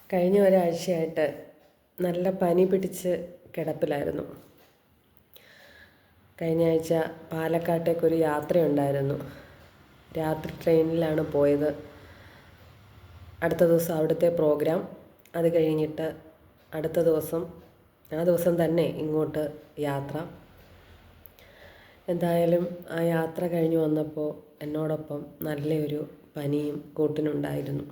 കഴിഞ്ഞ ഒരാഴ്ചയായിട്ട് നല്ല പനി പിടിച്ച് കിടപ്പിലായിരുന്നു. കഴിഞ്ഞ ആഴ്ച പാലക്കാട്ടേക്കൊരു യാത്രയുണ്ടായിരുന്നു. രാത്രി ട്രെയിനിലാണ് പോയത്. അടുത്ത ദിവസം അവിടുത്തെ പ്രോഗ്രാം, അത് കഴിഞ്ഞിട്ട് അടുത്ത ദിവസം ആ ദിവസം തന്നെ ഇങ്ങോട്ട് യാത്ര. എന്തായാലും ആ യാത്ര കഴിഞ്ഞ് വന്നപ്പോൾ എന്നോടൊപ്പം നല്ലൊരു പനിയും കൂട്ടിനുണ്ടായിരുന്നു.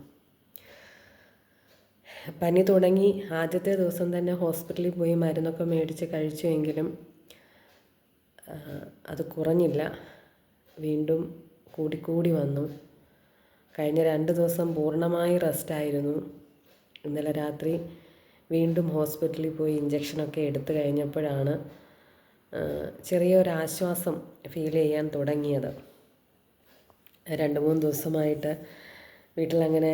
പനി തുടങ്ങി ആദ്യത്തെ ദിവസം തന്നെ ഹോസ്പിറ്റലിൽ പോയി മരുന്നൊക്കെ മേടിച്ച് കഴിച്ചുവെങ്കിലും അത് കുറഞ്ഞില്ല. വീണ്ടും കൂടിക്കൂടി വന്നു. കഴിഞ്ഞ 2 ദിവസം പൂർണ്ണമായി റെസ്റ്റായിരുന്നു. ഇന്നലെ രാത്രി വീണ്ടും ഹോസ്പിറ്റലിൽ പോയി ഇഞ്ചക്ഷനൊക്കെ എടുത്തു കഴിഞ്ഞപ്പോഴാണ് ചെറിയൊരാശ്വാസം ഫീൽ ചെയ്യാൻ തുടങ്ങിയത്. 2-3 ദിവസമായിട്ട് വീട്ടിലങ്ങനെ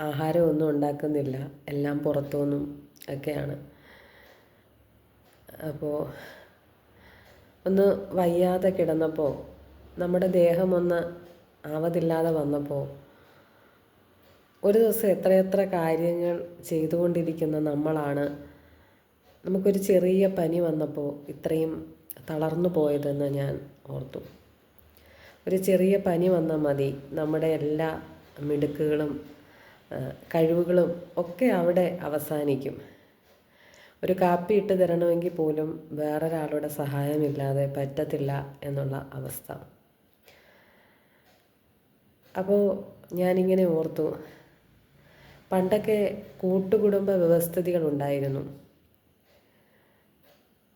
ആഹാരമൊന്നും ഉണ്ടാക്കുന്നില്ല, എല്ലാം പുറത്തുനിന്നും ഒക്കെയാണ്. അപ്പോൾ ഒന്ന് വയ്യാതെ കിടന്നപ്പോൾ, നമ്മുടെ ദേഹം ഒന്ന് ആവതില്ലാതെ വന്നപ്പോൾ, ഒരു ദിവസം എത്രയെത്ര കാര്യങ്ങൾ ചെയ്തുകൊണ്ടിരിക്കുന്ന നമ്മളാണ് നമുക്കൊരു ചെറിയ പനി വന്നപ്പോൾ ഇത്രയും തളർന്നു പോയതെന്ന് ഞാൻ ഓർത്തു. ഒരു ചെറിയ പനി വന്നാൽ മതി, നമ്മുടെ എല്ലാ മിടുക്കുകളും കഴിവുകളും ഒക്കെ അവിടെ അവസാനിക്കും. ഒരു കാപ്പി ഇട്ട് തരണമെങ്കിൽ പോലും വേറൊരാളുടെ സഹായമില്ലാതെ പറ്റത്തില്ല എന്നുള്ള അവസ്ഥ. അപ്പോൾ ഞാനിങ്ങനെ ഓർത്തു, പണ്ടൊക്കെ കൂട്ടുകുടുംബ വ്യവസ്ഥിതികളുണ്ടായിരുന്നു.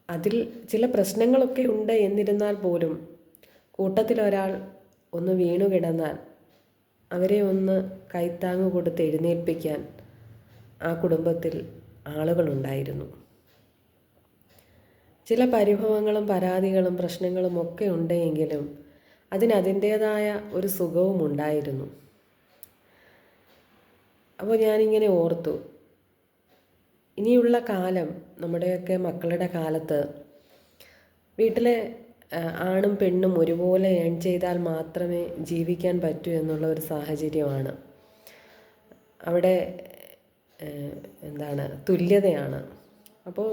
അതിൽ ചില പ്രശ്നങ്ങളൊക്കെ ഉണ്ട്. എന്നിരുന്നാൽ പോലും കൂട്ടത്തിലൊരാൾ ഒന്ന് വീണു കിടന്നാൽ അവരെ ഒന്ന് കൈത്താങ്ങ് കൊടുത്ത് എഴുന്നേൽപ്പിക്കാൻ ആ കുടുംബത്തിൽ ആളുകളുണ്ടായിരുന്നു. ചില പരിഭവങ്ങളും പരാതികളും പ്രശ്നങ്ങളും ഒക്കെ ഉണ്ടെങ്കിലും അതിനതിൻ്റേതായ ഒരു സുഖവും ഉണ്ടായിരുന്നു. അപ്പോൾ ഞാനിങ്ങനെ ഓർത്തു, ഇനിയുള്ള കാലം, നമ്മുടെയൊക്കെ മക്കളുടെ കാലത്ത് വീട്ടിലെ ആണും പെണ്ണും ഒരുപോലെ ഏൺ ചെയ്താൽ മാത്രമേ ജീവിക്കാൻ പറ്റൂ എന്നുള്ള ഒരു സാഹചര്യമാണ്. അവിടെ തുല്യതയാണ്. അപ്പോൾ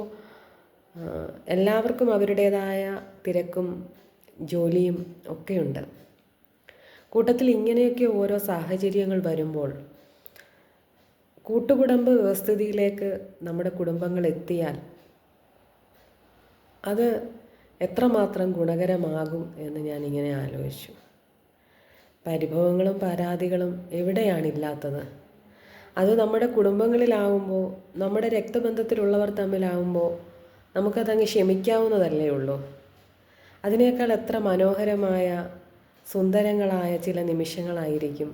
എല്ലാവർക്കും അവരുടേതായ തിരക്കും ജോലിയും ഒക്കെയുണ്ട്. കൂട്ടത്തിൽ ഇങ്ങനെയൊക്കെ ഓരോ സാഹചര്യങ്ങൾ വരുമ്പോൾ കൂട്ടുകുടുംബ വ്യവസ്ഥിതിയിലേക്ക് നമ്മുടെ കുടുംബങ്ങൾ എത്തിയാൽ അത് എത്രമാത്രം ഗുണകരമാകും എന്ന് ഞാനിങ്ങനെ ആലോചിച്ചു. പരിഭവങ്ങളും പരാതികളും എവിടെയാണില്ലാത്തത്? അത് നമ്മുടെ കുടുംബങ്ങളിലാവുമ്പോൾ, നമ്മുടെ രക്തബന്ധത്തിലുള്ളവർ തമ്മിലാവുമ്പോൾ നമുക്കതങ്ങ് ക്ഷമിക്കാവുന്നതല്ലേ ഉള്ളൂ. അതിനേക്കാൾ എത്ര മനോഹരമായ സുന്ദരങ്ങളായ ചില നിമിഷങ്ങളായിരിക്കും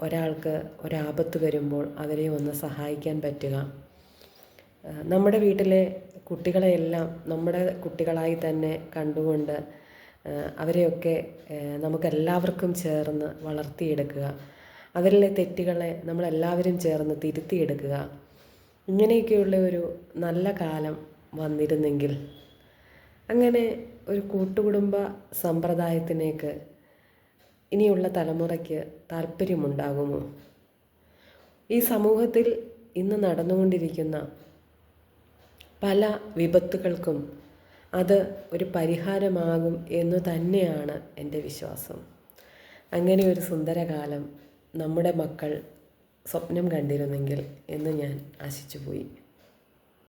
ഒരാൾക്ക് ഒരാപത്ത് വരുമ്പോൾ അവരെ ഒന്ന് സഹായിക്കാൻ പറ്റുക. നമ്മുടെ വീട്ടിലെ കുട്ടികളെയെല്ലാം നമ്മുടെ കുട്ടികളായി തന്നെ കണ്ടുകൊണ്ട് അവരെയൊക്കെ നമുക്കെല്ലാവർക്കും ചേർന്ന് വളർത്തിയെടുക്കുക. അവരിലെ തെറ്റുകളെ നമ്മളെല്ലാവരും ചേർന്ന് തിരുത്തിയെടുക്കുക. ഇങ്ങനെയൊക്കെയുള്ള ഒരു നല്ല കാലം വന്നിരുന്നെങ്കിൽ, അങ്ങനെ ഒരു കൂട്ടുകുടുംബ സമ്പ്രദായത്തിലേക്ക് ഇനിയുള്ള തലമുറയ്ക്ക് താല്പര്യമുണ്ടാകുമോ? ഈ സമൂഹത്തിൽ ഇന്ന് നടന്നുകൊണ്ടിരിക്കുന്ന പല വിപത്തുകൾക്കും അത് ഒരു പരിഹാരമാകും എന്നു തന്നെയാണ് എൻ്റെ വിശ്വാസം. അങ്ങനെ ഒരു സുന്ദരകാലം നമ്മുടെ മക്കൾ സ്വപ്നം കണ്ടിരുന്നെങ്കിൽ എന്ന് ഞാൻ ആശിച്ചു പോയി.